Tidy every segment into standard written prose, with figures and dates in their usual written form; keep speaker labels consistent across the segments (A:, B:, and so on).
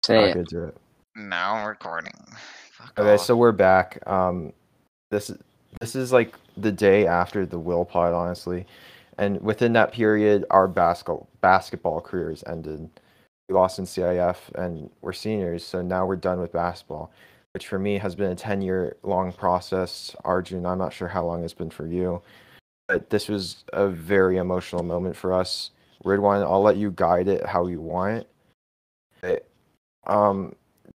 A: Say it.
B: Good to it.
C: Now I'm recording. Fuck
B: Okay,
C: off.
B: so we're back. This this is like the day after the Will pod, honestly, and within that period, our basketball careers ended. We lost in CIF, and we're seniors, so now we're done with basketball, which for me has been a 10-year long process. Arjun, I'm not sure how long it's been for you, but this was a very emotional moment for us. Ridwan, I'll let you guide it how you want. But,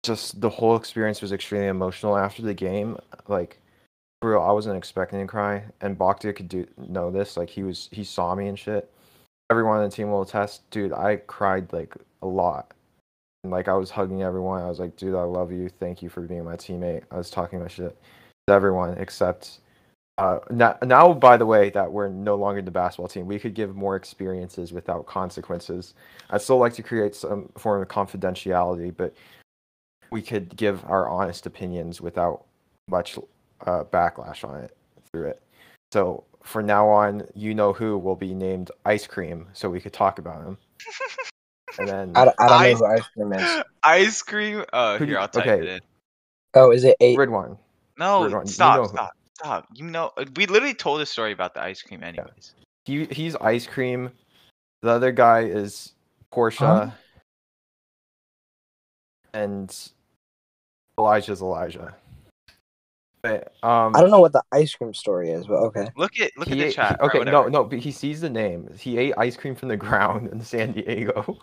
B: just the whole experience was extremely emotional after the game. Like, for real, I wasn't expecting to cry, and Bogda could know this. Like, he saw me and shit. Everyone on the team will attest, dude. I cried like a lot, and like I was hugging everyone. I was like, dude, I love you. Thank you for being my teammate. I was talking my shit to everyone except. Now, by the way, that we're no longer the basketball team, we could give more experiences without consequences. I'd still like to create some form of confidentiality, but we could give our honest opinions without much backlash on it through it. So for now on, you know who will be named Ice Cream, so we could talk about him. And then
A: I don't know
C: Ice,
A: who Ice Cream is.
C: ice cream. Oh,
B: who do
C: here,
B: you,
C: I'll type it
B: okay,
C: in.
A: Oh, is it 8?
B: Ridwan.
C: No,
B: Ridwan, you
C: stop,
B: know who?
C: stop, stop. You know, we literally told a story about the ice cream,
B: Yeah.
C: anyways.
B: He's Ice Cream. The other guy is Portia,
A: Huh?
B: and Elijah's Elijah. But
A: I don't know what the ice cream story is, but okay.
C: Look at the
B: he
C: chat.
B: okay,
C: Alright,
B: no,
C: whatever.
B: no, but he sees the name. He ate ice cream from the ground in San Diego.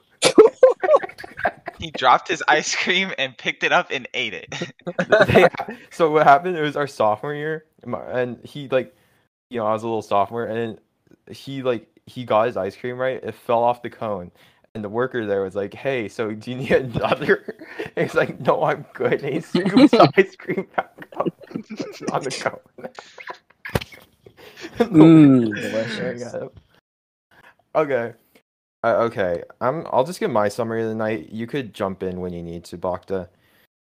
C: He dropped his ice cream and picked it up and ate it.
B: So what happened? It was our sophomore year, and he like, I was a little sophomore, and he got his ice cream right. It fell off the cone, and the worker there was like, "Hey, so do you need another?" And he's like, "No, I'm good." And he scoops the ice cream back up and puts it on the cone.
A: Delicious.
B: Okay. Okay. I'll just give my summary of the night. You could jump in when you need to, Bokta.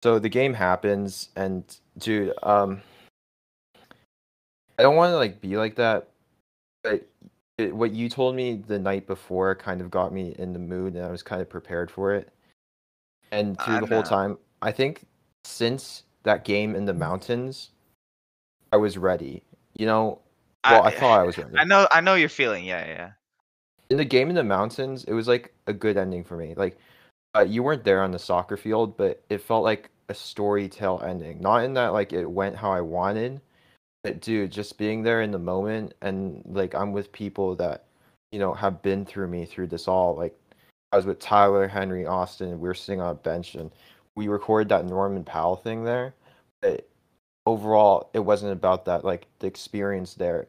B: So the game happens, and dude, I don't want to like be like that, but what you told me the night before kind of got me in the mood, and I was kind of prepared for it. And through the whole
C: know.
B: time, I think since that game in the mountains, I was ready. Well, I thought I was ready.
C: I know your feeling. Yeah.
B: In the game in the mountains, it was like a good ending for me. Like, you weren't there on the soccer field, but it felt like a story tale ending. Not in that like it went how I wanted, but dude, just being there in the moment, and like I'm with people that, have been through me through this all. Like I was with Tyler, Henry, Austin. We were sitting on a bench, and we recorded that Norman Powell thing there. But overall, it wasn't about that. Like the experience there.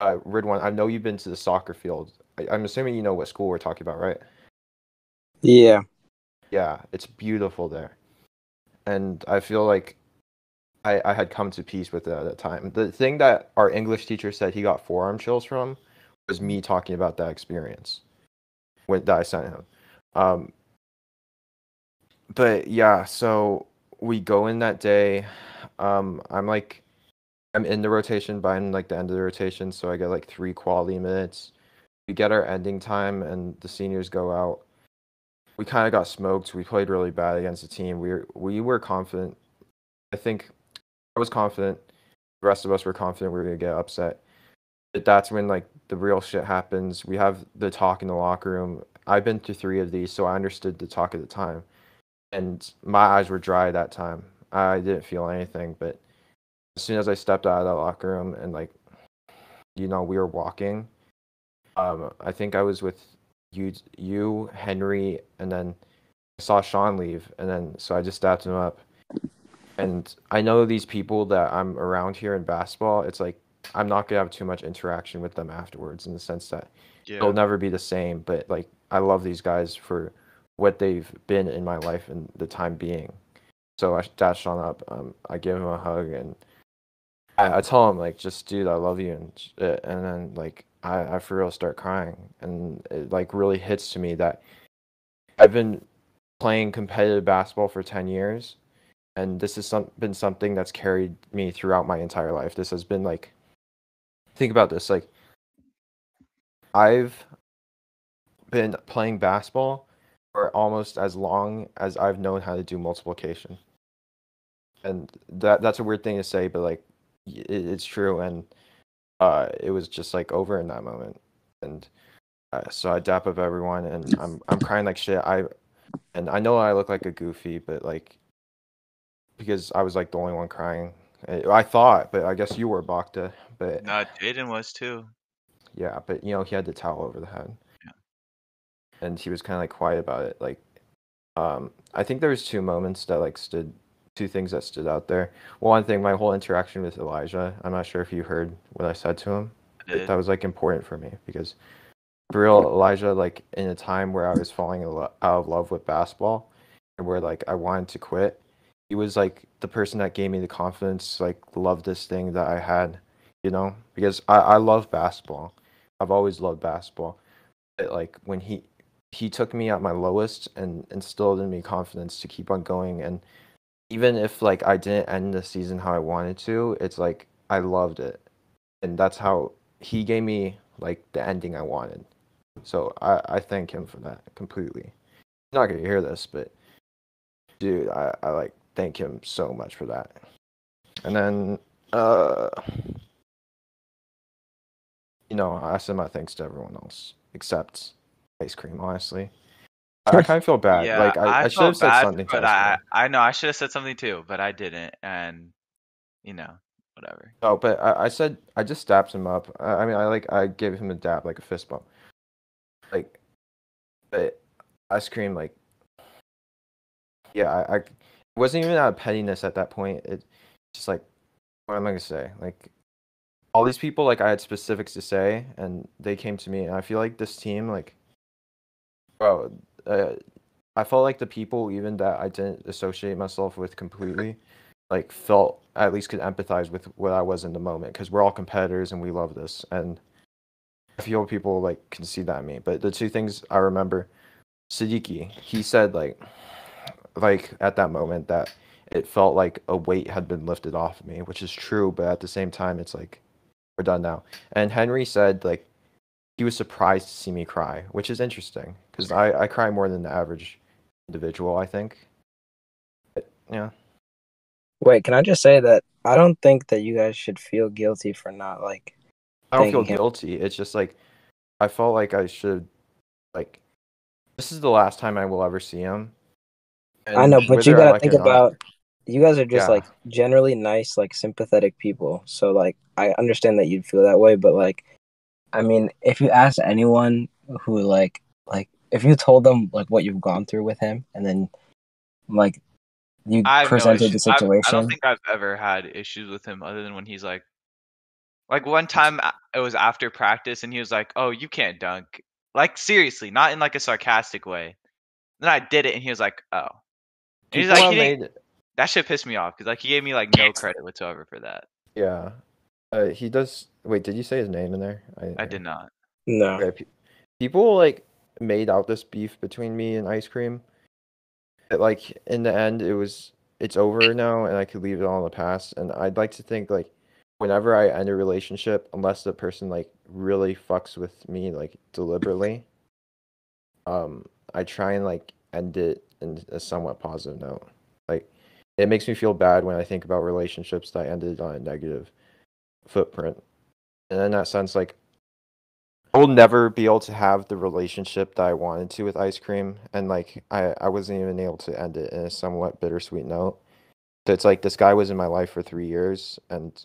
B: Ridwan, I know you've been to the soccer field. I'm assuming you know what school we're talking about, right?
A: Yeah.
B: Yeah, it's beautiful there. And I feel like I had come to peace with it at that time. The thing that our English teacher said he got forearm chills from was me talking about that experience that I sent him. But yeah, so we go in that day. I'm in the rotation, but I'm like the end of the rotation, so I get like 3 quality minutes. We get our ending time, and the seniors go out. We kind of got smoked. We played really bad against the team. We were confident. I think I was confident. The rest of us were confident we were gonna get upset. But that's when like the real shit happens. We have the talk in the locker room. I've been through 3 of these, so I understood the talk at the time. And my eyes were dry that time. I didn't feel anything, but as soon as I stepped out of that locker room and like, we were walking, I think I was with you, Henry, and then I saw Sean leave, and then so I just dapped him up. And I know these people that I'm around here in basketball, it's like I'm not gonna have too much interaction with them afterwards in the sense that they'll never be the same. But like I love these guys for what they've been in my life and the time being. So I dash Sean up. I give him a hug, and I tell him like, just dude, I love you, and then like I for real start crying, and it like really hits to me that I've been playing competitive basketball for 10 years, and this has been something that's carried me throughout my entire life. This has been like, think about this, like I've been playing basketball for almost as long as I've known how to do multiplication. And that's a weird thing to say, but like it's true. And it was just like over in that moment. And so I dap up everyone, and I'm crying like shit. And I know I look like a goofy, but like because I was like the only one crying. I thought, but I guess you were Bacta. But
C: No, Jaden was too.
B: yeah, but you know he had the towel over the head.
C: Yeah.
B: And he was kind of like quiet about it. Like, I think there was two things that stood out there. One thing, my whole interaction with Elijah. I'm not sure if you heard what I said to him.
C: I did.
B: That was like important for me because for real, Elijah, like in a time where I was falling out of love with basketball and where like I wanted to quit, he was like the person that gave me the confidence to like love this thing that I had, you know, because I love basketball. I've always loved basketball. But like when he took me at my lowest and instilled in me confidence to keep on going, and even if like I didn't end the season how I wanted to, it's like I loved it. And that's how he gave me like the ending I wanted. So I thank him for that completely. He's not gonna hear this, but dude, I like thank him so much for that. And then you know, I send my thanks to everyone else except Ice Cream, honestly. I kind of feel bad.
C: Yeah,
B: Like I should have
C: felt
B: said
C: bad,
B: something to
C: but
B: Ice Cream.
C: I know I should have said something too, but I didn't, and you know, whatever.
B: Oh, but I said I just dapped him up. I mean, I gave him a dap, like a fist bump. Like, but Ice Cream, like, yeah, I it wasn't even out of pettiness at that point. It's just like, what am I gonna say? Like, all these people, like, I had specifics to say, and they came to me, and I feel like this team, like, bro, I felt like the people even that I didn't associate myself with completely, like, felt at least could empathize with what I was in the moment, because we're all competitors and we love this, and I feel people like can see that in me. But the two things I remember, Siddiqui, he said like at that moment that it felt like a weight had been lifted off of me, which is true, but at the same time it's like we're done now. And Henry said like he was surprised to see me cry, which is interesting because I cry more than the average individual, I think. But, yeah.
A: Wait, can I just say that I don't think that you guys should feel guilty for not like
B: I don't feel
A: thanking him.
B: guilty. It's just like I felt like I should like this is the last time I will ever see him.
A: I know,
B: And
A: but you
B: whether I
A: gotta
B: like it
A: think
B: or not,
A: about you guys are just
B: yeah.
A: like generally nice, like sympathetic people. So like I understand that you'd feel that way, but like I mean, if you ask anyone who like if you told them like what you've gone through with him and then like you
C: I have no
A: presented
C: issue.
A: the
C: I don't
A: situation.
C: think I've ever had issues with him other than when he's like one time it was after practice and he was like, "Oh, you can't dunk." Like seriously, not in like a sarcastic way. Then I did it and he was like, "Oh." And he's
B: People
C: like,
B: have
C: he didn't.
B: made
C: That shit pissed me off because like he gave me like no credit whatsoever for that.
B: yeah. He does. Wait, did you say his name in there?
C: I did not.
A: No.
B: Okay. People like made out this beef between me and Ice Cream. But, like in the end, it's over now, and I could leave it all in the past. And I'd like to think like whenever I end a relationship, unless the person like really fucks with me like deliberately, I try and like end it in a somewhat positive note. Like it makes me feel bad when I think about relationships that ended on a negative footprint. And in that sense, like I will never be able to have the relationship that I wanted to with Ice Cream, and like I wasn't even able to end it in a somewhat bittersweet note. So it's like this guy was in my life for 3 years, and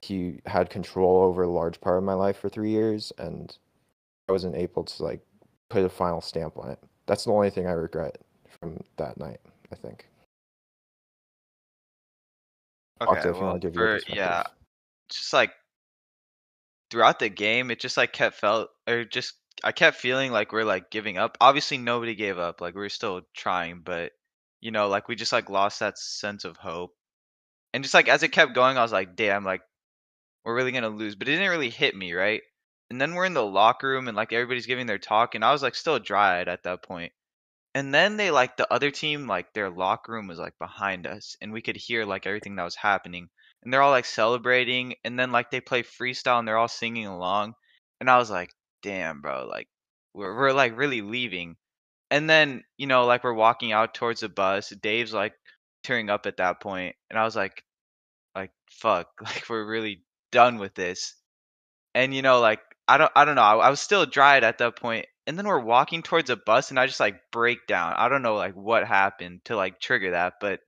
B: he had control over a large part of my life for 3 years, and I wasn't able to like put a final stamp on it. That's the only thing I regret from that night, I think.
C: Okay,
B: Octa, if you
C: well,
B: want to give your
C: for
B: perspective.
C: just like throughout the game, it just like kept felt or just I kept feeling like we're like giving up. Obviously, nobody gave up. Like we were still trying, but you know, like we just like lost that sense of hope. And just like as it kept going, I was like, damn, like we're really gonna lose. But it didn't really hit me, right? And then we're in the locker room and like everybody's giving their talk, and I was like still dry-eyed at that point. And then they like the other team, like their locker room was like behind us, and we could hear like everything that was happening. And they're all like celebrating, and then like they play freestyle and they're all singing along. And I was like, damn, bro, like we're like really leaving. And then, like we're walking out towards the bus. Dave's like tearing up at that point, and I was like fuck, like we're really done with this. And like I don't know. I was still dry at that point. And then we're walking towards a bus, and I just like break down. I don't know like what happened to like trigger that, but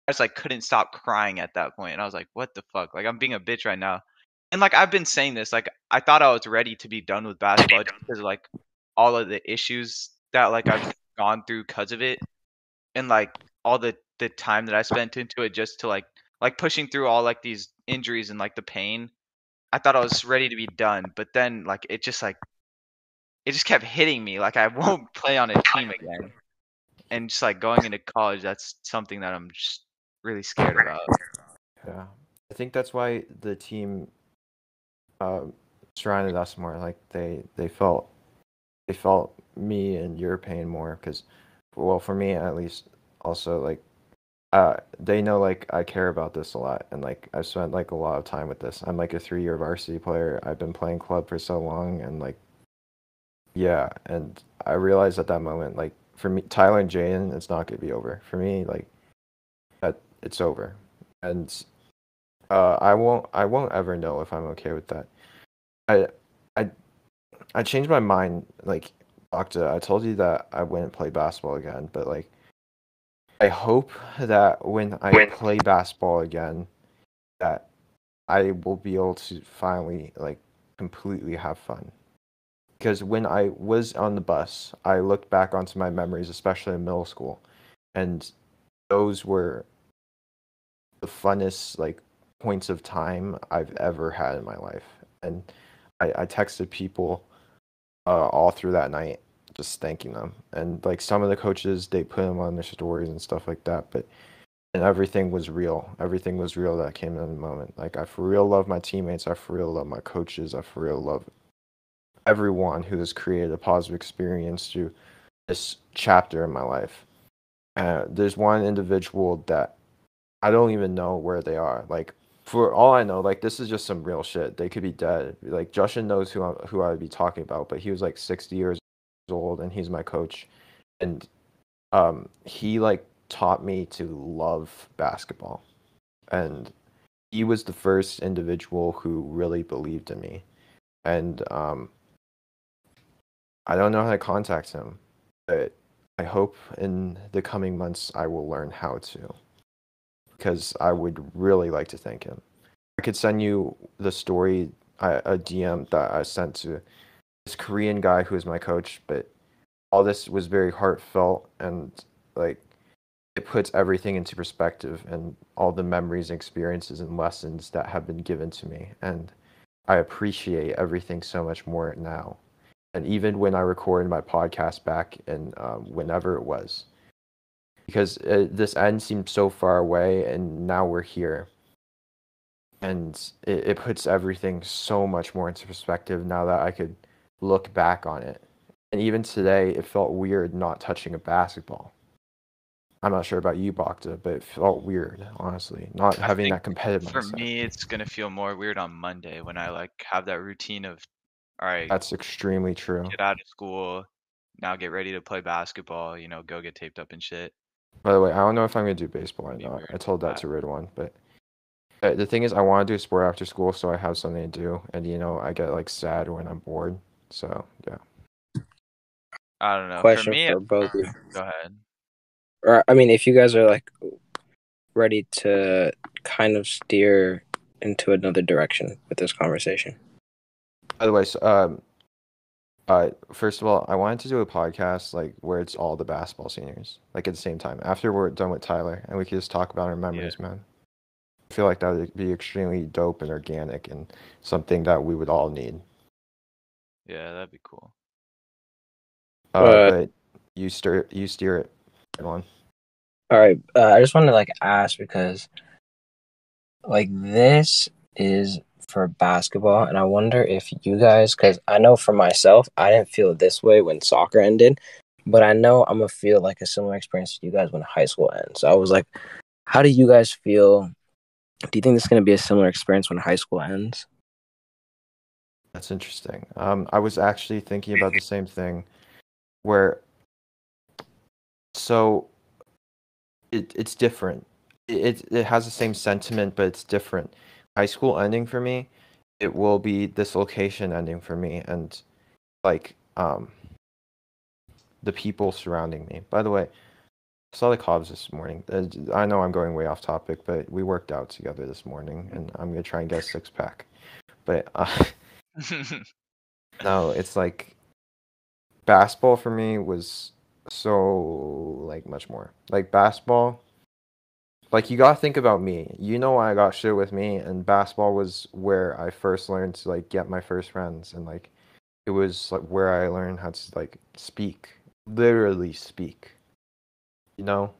C: I just like couldn't stop crying at that point. And I was like, what the fuck? Like I'm being a bitch right now. And like I've been saying this, like I thought I was ready to be done with basketball just because of like all of the issues that like I've gone through because of it, and like all the time that I spent into it just to like pushing through all like these injuries and like the pain. I thought I was ready to be done, but then like it just kept hitting me like I won't play on a team again. And just like going into college, that's something that I'm just really scared about.
B: Yeah, I think that's why the team surrounded us more. Like they felt me and your pain more because, well, for me at least, also like they know like I care about this a lot, and like I've spent like a lot of time with this. I'm like a 3-year varsity player. I've been playing club for so long, and like yeah, and I realized at that moment, like for me, Tyler and Jaden, it's not gonna be over. For me, like that, it's over, and I won't ever know if I'm okay with that. I I I changed my mind. Like Octa, I told you that I wouldn't play basketball again, but like I hope that when I play basketball again, that I will be able to finally like completely have fun. Because when I was on the bus, I looked back onto my memories, especially in middle school, and those were the funnest like points of time I've ever had in my life. And I texted people all through that night, just thanking them. And like some of the coaches, they put them on their stories and stuff like that. But and everything was real. Everything was real that came in the moment. Like I for real love my teammates. I for real love my coaches. I for real love everyone who has created a positive experience through this chapter in my life. There's one individual that I don't even know where they are. Like for all I know, like this is just some real shit. They could be dead. Like Justin knows who I'd be talking about, but he was like 60 years old, and he's my coach, and he like taught me to love basketball, and he was the first individual who really believed in me, and I don't know how to contact him, but I hope in the coming months I will learn how to, because I would really like to thank him. I could send you the story, a DM that I sent to this Korean guy who is my coach, but all this was very heartfelt, and like it puts everything into perspective, and all the memories, experiences, and lessons that have been given to me, and I appreciate everything so much more now. And even when I recorded my podcast back in whenever it was, because this end seemed so far away, and now we're here, and it puts everything so much more into perspective now that I could look back on it. And even today, it felt weird not touching a basketball. I'm not sure about you, Bokta, but it felt weird, honestly, not
C: I
B: having
C: think
B: that competitive
C: for
B: mindset.
C: me, it's gonna feel more weird on Monday when I like have that routine of, all right,
B: That's extremely true.
C: get out of school, now get ready to play basketball. Go get taped up and shit.
B: By the way, I don't know if I'm gonna do baseball or
C: Be
B: not.
C: weird.
B: I told that to Ridwan, but the thing is, I want to do a sport after school, so I have something to do, and I get like sad when I'm bored. So yeah.
C: I don't know. For
A: Question
C: me,
A: for both of you.
C: go ahead.
A: Or I mean, if you guys are like ready to kind of steer into another direction with this conversation.
B: By the way, so, first of all, I wanted to do a podcast like where it's all the basketball seniors, like at the same time after we're done with Tyler, and we could just talk about our memories, man. I feel like that would be extremely dope and organic, and something that we would all need.
C: Yeah, that'd be cool.
B: But you steer it, everyone.
A: All right, I just wanted to like ask because like this is for basketball, and I wonder if you guys, because I know for myself, I didn't feel this way when soccer ended, but I know I'm gonna feel like a similar experience to you guys when high school ends. So I was like, how do you guys feel? Do you think this is gonna be a similar experience when high school ends?
B: That's interesting. I was actually thinking about the same thing, where So it's different. It has the same sentiment, but it's different. High school ending for me, it will be dislocation ending for me, and like the people surrounding me. By the way, I saw the Cubs this morning. I know I'm going way off topic, but we worked out together this morning, and I'm gonna try and get a six pack. But no, it's like basketball for me was so like much more. Like basketball, like you gotta think about me. You know I got shit with me, and basketball was where I first learned to like get my first friends, and like it was like where I learned how to like speak, literally speak. You know,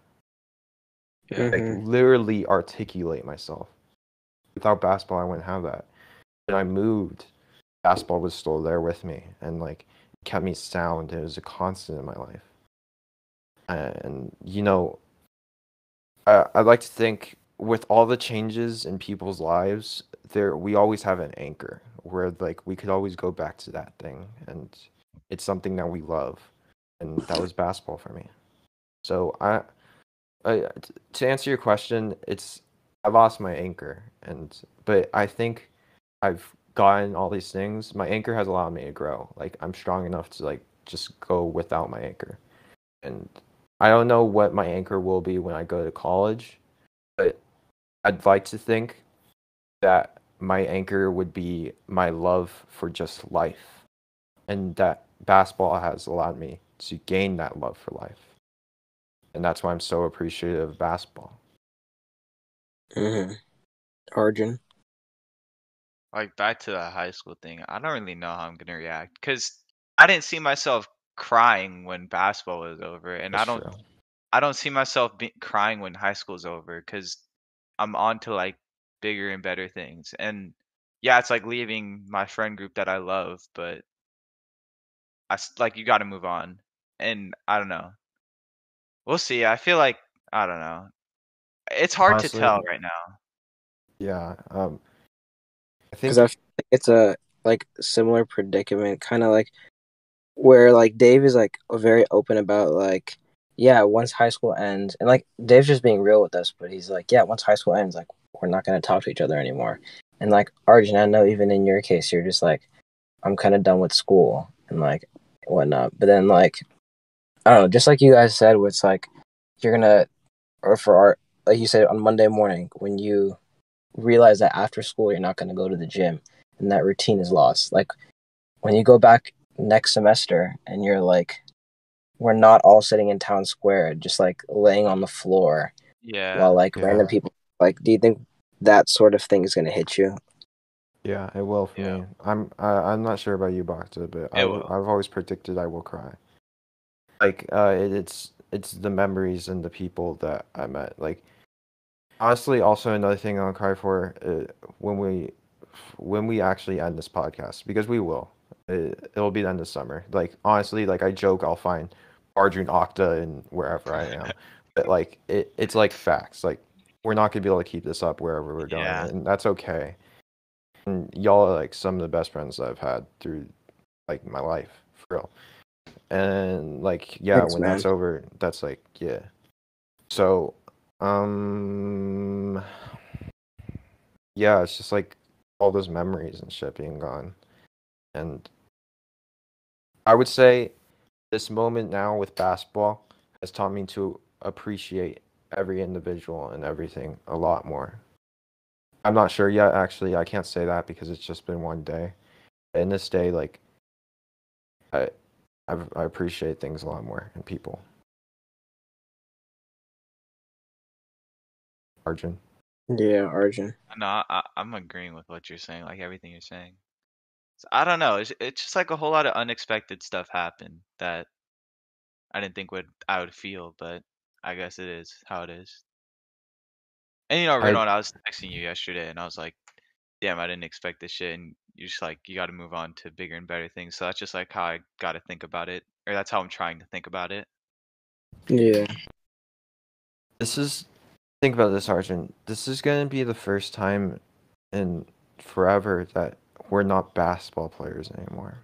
C: Yeah.
B: like literally articulate myself. Without basketball, I wouldn't have that. When I moved, basketball was still there with me, and like it kept me sound. It was a constant in my life, and you know, I'd like to think with all the changes in people's lives, we always have an anchor where like we could always go back to that thing, and it's something that we love, and that was basketball for me. So to answer your question, I lost my anchor, but I think I've gotten all these things. My anchor has allowed me to grow. Like I'm strong enough to like just go without my anchor, and I don't know what my anchor will be when I go to college, but I'd like to think that my anchor would be my love for just life, and that basketball has allowed me to gain that love for life, and that's why I'm so appreciative of basketball.
A: Arjun.
C: Like back to the high school thing, I don't really know how I'm gonna react because I didn't see myself crying when basketball was over, and
B: That's true.
C: I don't see myself crying when high school's over because I'm on to like bigger and better things. And yeah, it's like leaving my friend group that I love, but like you got to move on. And I don't know. We'll see. I feel like I don't know. It's hard to
B: Honestly,
C: tell right now.
B: yeah. I
A: Because I
B: think
A: feel like it's a like similar predicament, kind of like where like Dave is like very open about like, yeah, once high school ends, and like Dave's just being real with us, but he's like, yeah, once high school ends, like we're not gonna talk to each other anymore. And like Arjun, I know even in your case, you're just like, I'm kind of done with school and like whatnot. But then like I don't know, just like you guys said, where it's like you're gonna, or for art, like you said on Monday morning when you realize that after school you're not gonna go to the gym and that routine is lost. Like when you go back next semester and you're like, we're not all sitting in town square, just like laying on the floor while
C: Yeah.
A: like
B: yeah,
A: random people, like, do you think that sort of thing is going to hit you?
B: yeah, it will for
C: Yeah.
B: me. I'm not sure about you, Bakta, but
C: It will.
B: I've always predicted I will cry. Like it's the memories and the people that I met. Like honestly, also another thing I'll cry for when we actually end this podcast, because we will. It'll be the end of summer. Like honestly, like I joke, I'll find Arjun Octa and wherever I am, but like it's like facts. Like we're not gonna be able to keep this up wherever we're going,
C: Yeah.
B: and that's okay. And y'all are like some of the best friends I've had through like my life, for real. And like yeah,
A: Thanks,
B: when
A: man.
B: that's over, that's like yeah. So um yeah, it's just like all those memories and shit being gone. And I would say this moment now with basketball has taught me to appreciate every individual and everything a lot more. I'm not sure yet, actually. I can't say that because it's just been one day. In this day, like I I appreciate things a lot more and people. Arjun.
A: Yeah, Arjun.
C: No, I'm agreeing with what you're saying, like everything you're saying. So, I don't know. It's just like a whole lot of unexpected stuff happened that I didn't think I would feel, but I guess it is how it is. And you know,
B: I
C: Renan, I was texting you yesterday, and I was like, "Damn, I didn't expect this shit." And you're just like, "You got to move on to bigger and better things." So that's just like how I got to think about it, or that's how I'm trying to think about it.
A: Yeah.
B: This is think about this, Arjun. This is gonna be the first time in forever that we're not basketball players anymore.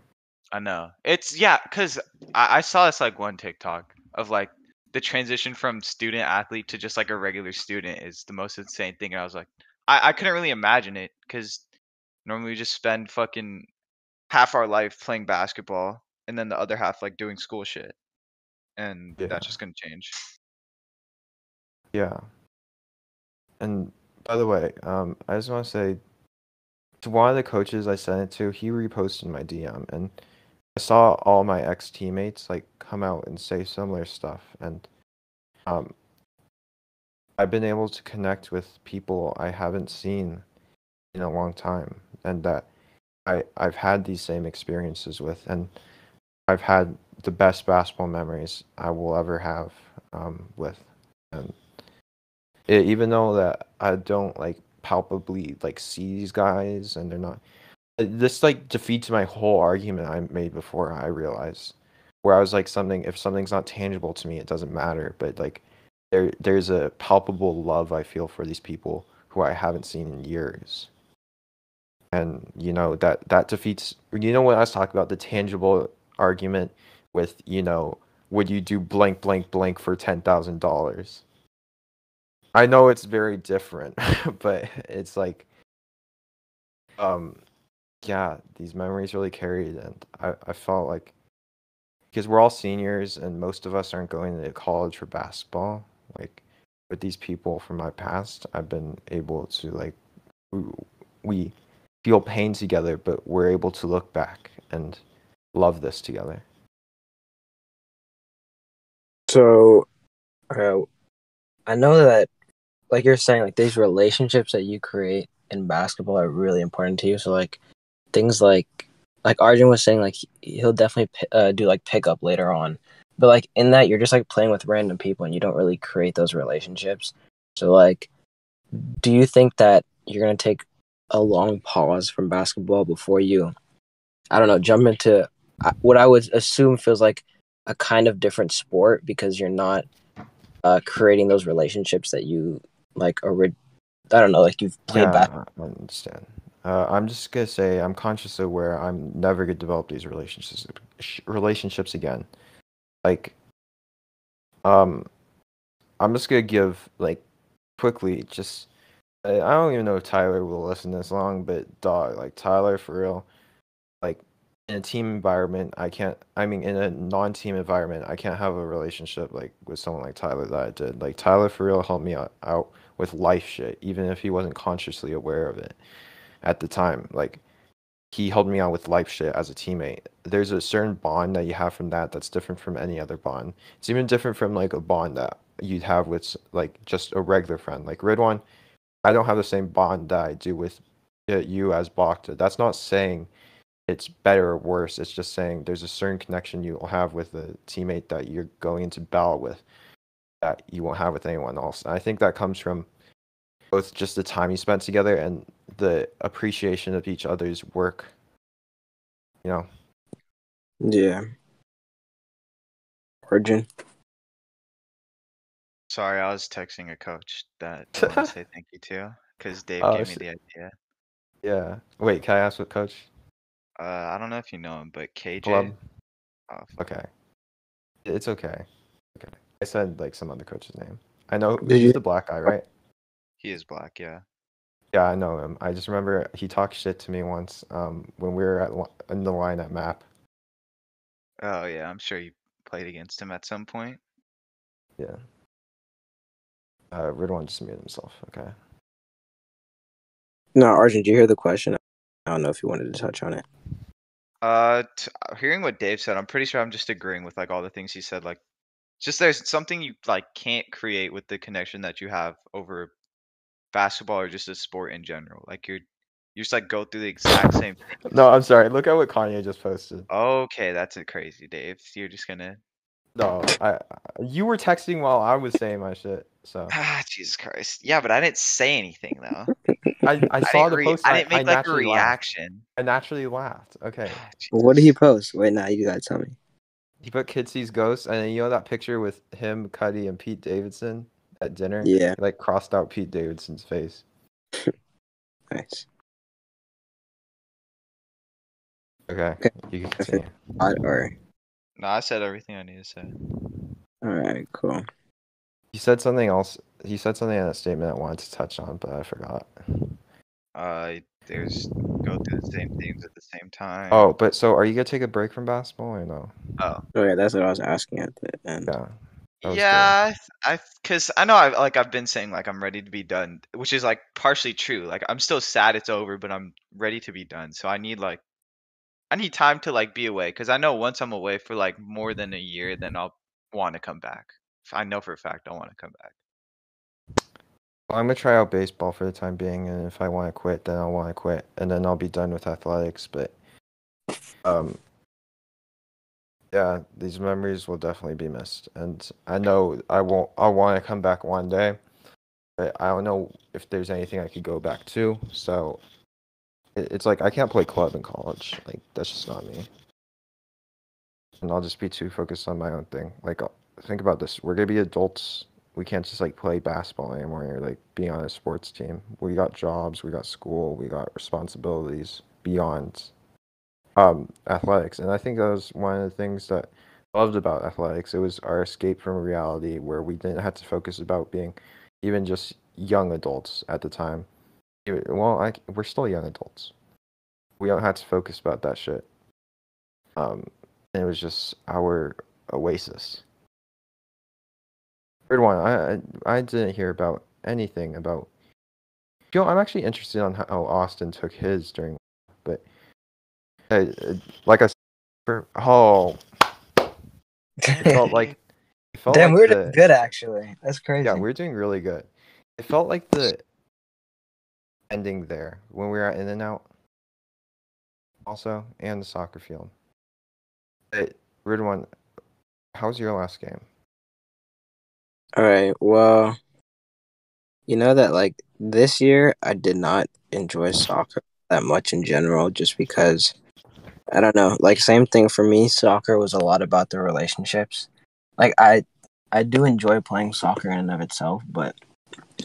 C: I know it's yeah, cause I saw this like one TikTok of like the transition from student athlete to just like a regular student is the most insane thing. And I was like, I couldn't really imagine it because normally we just spend fucking half our life playing basketball and then the other half like doing school shit, and
B: Yeah.
C: that's just gonna change.
B: Yeah. And by the way, I just want to say to one of the coaches I sent it to, he reposted my DM, and I saw all my ex teammates like come out and say similar stuff, and um, I've been able to connect with people I haven't seen in a long time, and that I've had these same experiences with, and I've had the best basketball memories I will ever have with, and even though that I don't like palpably like see these guys, and they're not. This like defeats my whole argument I made before I realized, where I was like if something's not tangible to me, it doesn't matter. But like there's a palpable love I feel for these people who I haven't seen in years. And that defeats what I was talking about, the tangible argument with, would you do blank blank blank for $10,000? I know it's very different, but it's like yeah, these memories really carried, and I felt like, because we're all seniors and most of us aren't going to college for basketball, like with these people from my past, I've been able to like we feel pain together, but we're able to look back and love this together.
A: So, I know that, like you're saying, like these relationships that you create in basketball are really important to you. So, like things like Arjun was saying, like he'll definitely do like pickup later on, but like in that you're just like playing with random people and you don't really create those relationships. So, like, do you think that you're gonna take a long pause from basketball before you, I don't know, jump into what I would assume feels like a kind of different sport because you're not creating those relationships that you like I don't know, like you've played back.
B: Yeah, I understand. I'm just gonna say I'm consciously aware I'm never gonna develop these relationships again. Like, um, I'm just gonna give like quickly just I don't even know if Tyler will listen this long, but dog, like Tyler for real, like in a team environment, I mean in a non-team environment, I can't have a relationship like with someone like Tyler that I did. Like Tyler for real helped me out with life shit, even if he wasn't consciously aware of it at the time. Like he helped me out with life shit as a teammate. There's a certain bond that you have from that that's different from any other bond. It's even different from like a bond that you'd have with like just a regular friend. Like Ridwan, I don't have the same bond that I do with you as Bokta. That's not saying it's better or worse. It's just saying there's a certain connection you will have with a teammate that you're going into battle with that you won't have with anyone else. And I think that comes from both just the time you spent together and the appreciation of each other's work. You know?
A: Yeah. Arjun.
C: Sorry, I was texting a coach that I want to say thank you to because Dave
B: Oh,
C: gave me the idea.
B: yeah. Wait, can I ask what coach?
C: I don't know if you know him, but KJ.
B: Club?
C: Oh,
B: Okay. It's okay. Okay. I said like some other coach's name. I know
A: Did
B: he's
A: you?
B: the black guy, right?
C: he is black, yeah.
B: Yeah, I know him. I just remember he talked shit to me once when we were in the line at MAP.
C: Oh yeah, I'm sure you played against him at some point.
B: Yeah. Ridwan just muted himself. Okay.
A: No, Arjun, did you hear the question? I don't know if you wanted to touch on it.
C: Hearing what Dave said, I'm pretty sure I'm just agreeing with like all the things he said. Like, just there's something you like can't create with the connection that you have over basketball or just a sport in general. Like you just like go through the exact same things.
B: No, I'm sorry. Look at what Kanye just posted.
C: Okay, that's it, crazy, Dave. You're just gonna
B: No, you were texting while I was saying my shit. So
C: Jesus Christ. Yeah, but I didn't say anything though.
B: I saw the post.
C: I
B: And
C: didn't
B: I
C: make like a
B: naturally laughed.
C: reaction.
B: I naturally laughed. Okay.
A: What did he
C: Jesus.
A: post? Wait, now you gotta tell me.
B: He put Kid Sees Ghost, and then you know that picture with him, Cuddy, and Pete Davidson at dinner?
A: Yeah,
B: He like crossed out Pete Davidson's face.
A: nice.
B: Okay,
A: Okay.
B: you can continue.
A: Or
C: No, I said everything I need to say.
A: All right, cool.
B: He said something else. He said something in that statement I wanted to touch on, but I forgot.
C: There's go through the same things at the same time.
B: Oh, but so are you gonna take a break from basketball or no?
C: Oh.
A: Okay, that's what I was asking at the end.
B: Yeah. That was good.
C: Yeah, cause I know I've been saying like I'm ready to be done, which is like partially true. Like I'm still sad it's over, but I'm ready to be done. So I need time to like be away, cause I know once I'm away for like more than a year, then I'll want to come back. I know for a fact I want to come back.
B: Well, I'm gonna try out baseball for the time being, and if I want to quit, then I'll want to quit, and then I'll be done with athletics. But yeah, these memories will definitely be missed, and I know I won't. I want to come back one day, but I don't know if there's anything I could go back to. So it's like I can't play club in college. Like that's just not me, and I'll just be too focused on my own thing. Like think about this: we're gonna be adults. We can't just like play basketball anymore or like be on a sports team. We got jobs, we got school, we got responsibilities beyond athletics. And I think that was one of the things that I loved about athletics. It was our escape from reality where we didn't have to focus about being even just young adults at the time. Well, we're still young adults. We don't have to focus about that shit. And it was just our oasis. Third one, I didn't hear about anything about. I'm actually interested on how Austin took his during, but like I said, it felt like
A: Damn, we were doing
B: the
A: good actually. That's crazy.
B: yeah, we were doing really good. It felt like the ending there when we were at In-N-Out, also, and the soccer field. Weird one. How was your last game?
A: All right. Well, you know that like this year I did not enjoy soccer that much in general, just because I don't know. Like same thing for me. Soccer was a lot about the relationships. Like I do enjoy playing soccer in and of itself, but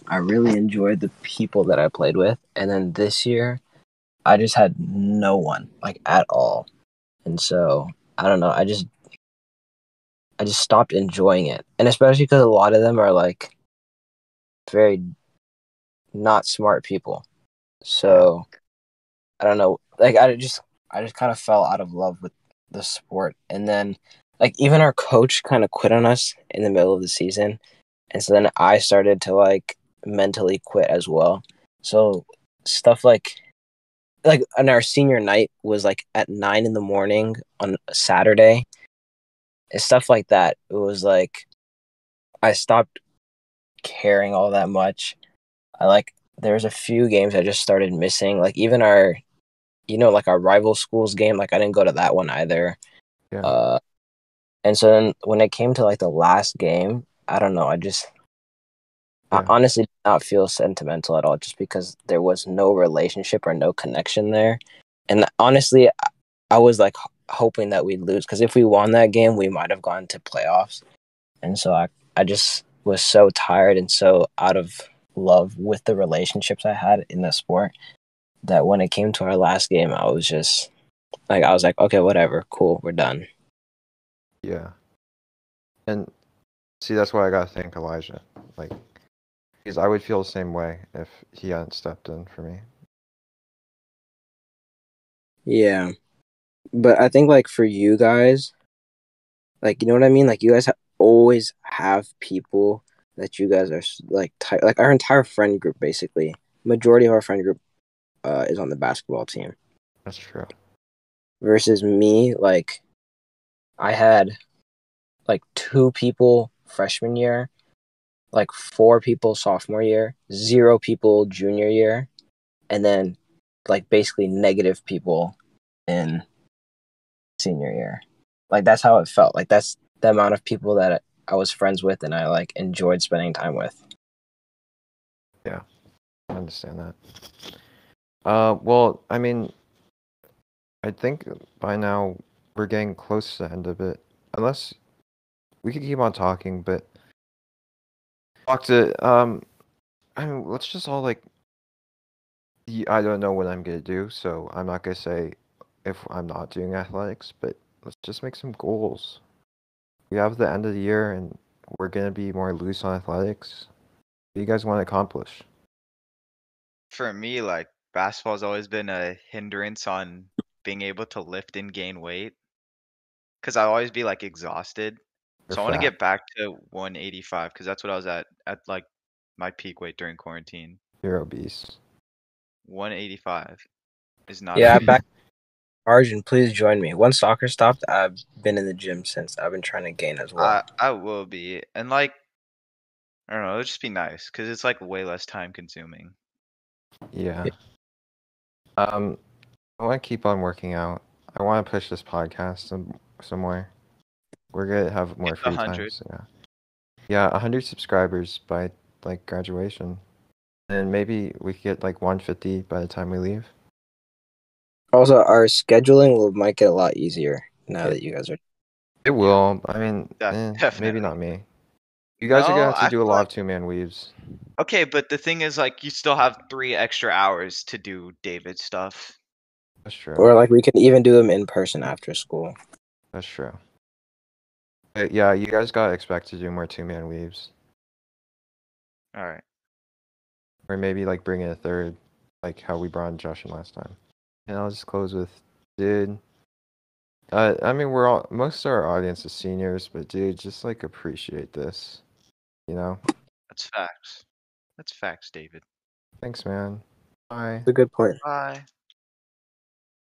A: I really enjoyed the people that I played with. And then this year, I just had no one like at all, and so I don't know. I just stopped enjoying it, and especially because a lot of them are like very not smart people. So I don't know. Like I just kind of fell out of love with the sport, and then like even our coach kind of quit on us in the middle of the season, and so then I started to like mentally quit as well. So stuff like on our senior night was like at 9 in the morning on a Saturday, and stuff like that. It was like I stopped caring all that much. I like there's a few games I just started missing. Like even our like our rival schools game, like I didn't go to that one either.
B: Yeah.
A: And so then when it came to like the last game, I don't know, I honestly did not feel sentimental at all, just because there was no relationship or no connection there. And honestly, I was like hoping that we'd lose, because if we won that game, we might have gone to playoffs. And so I just was so tired and so out of love with the relationships I had in the sport that when it came to our last game, I was like, okay, whatever, cool, we're done.
B: Yeah. And see, that's why I gotta thank Elijah. Like, because I would feel the same way if he hadn't stepped in for me.
A: Yeah. But I think like for you guys, like, you know what I mean? Like you guys always have people that you guys are like, like our entire friend group, basically. Majority of our friend group is on the basketball team.
B: That's true.
A: Versus me, like I had like 2 people freshman year, like 4 people sophomore year, 0 people junior year, and then like basically negative people in senior year. Like that's how it felt. Like that's the amount of people that I was friends with and I like enjoyed spending time with.
B: Yeah, I understand that. Well, I mean, I think by now we're getting close to the end of it. Unless we could keep on talking, but I mean, let's just all like. I don't know what I'm gonna do, so I'm not gonna say if I'm not doing athletics, but let's just make some goals. We have the end of the year, and we're gonna be more loose on athletics. What do you guys want to accomplish?
C: For me, like basketball's always been a hindrance on being able to lift and gain weight because I always be like exhausted.
B: You're
C: So I want to
B: fat.
C: get back to 185 because that's what I was at like my peak weight during quarantine.
B: You're obese.
C: 185 is not
A: Yeah,
C: obese.
A: back Arjun, please join me. Once soccer stopped, I've been in the gym since. I've been trying to gain as well.
C: I will be, and like I don't know, it'll just be nice because it's like way less time consuming.
B: Yeah. I want to keep on working out. I want to push this podcast somewhere. We're gonna have more
C: Get to
B: free time.
C: 100.
B: So yeah. Yeah, 100 subscribers by like graduation, and maybe we could get like 150 by the time we leave.
A: Also, our scheduling might get a lot easier now
B: Yeah.
A: that you guys are.
B: It will. I mean, maybe
C: Definitely.
B: not me. You guys are
C: No,
B: gonna have to
C: I
B: do a
C: feel
B: lot
C: like
B: of two-man weaves.
C: okay, but the thing is, like, you still have 3 extra hours to do David stuff.
B: That's true.
A: Or like we can even do them in person after school.
B: That's true. But yeah, you guys gotta expect to do more two-man weaves,
C: All right.
B: or maybe like bring in a third, like how we brought in Josh in last time. And I'll just close with, dude. I mean, most of our audience is seniors, but dude, just like appreciate this, you know?
C: That's facts. That's facts, David.
B: Thanks, man. Bye.
A: It's a good point.
C: Bye.